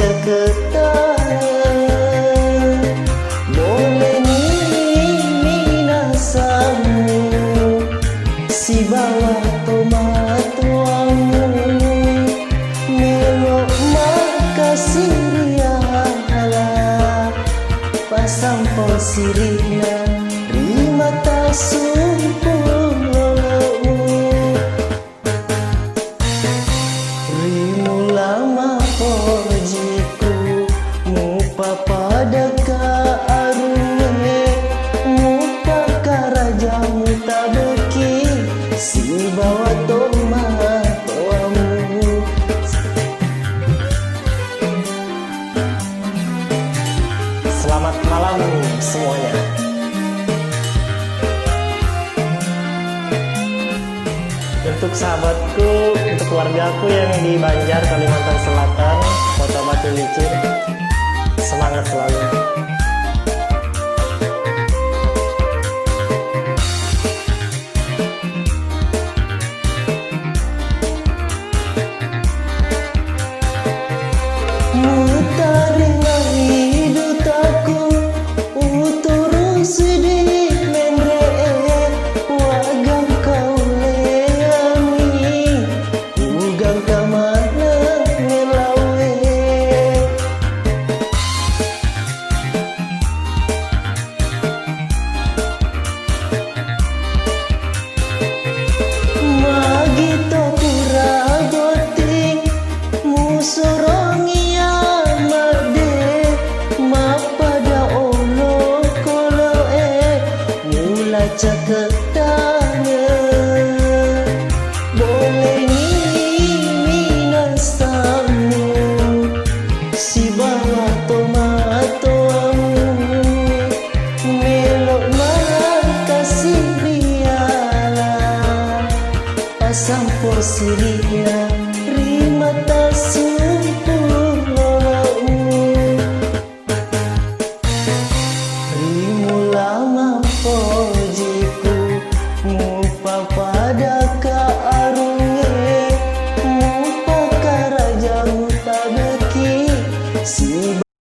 caketane boleh ni minasamu si bawa tomatuamu melok makasih riala pasang posirina rima tasumpul lolomu rimu lama pojiku mupa pada ka arune mupa karajamu tabeki si bawa tomatuamu. Selamat malam semuanya. Untuk sahabatku, untuk keluargaku yang di Banjar, Kalimantan Selatan, Kota Batu Licin, semangat selalu. Mutaringa hidutaku uturu sedih mendre wagang kau leami ugang kamana ngelawe magito pura goting musurongi caketane boleh ni minasamu si bawa tomatuamu melok makasih riala pasang posirina rima tasumpul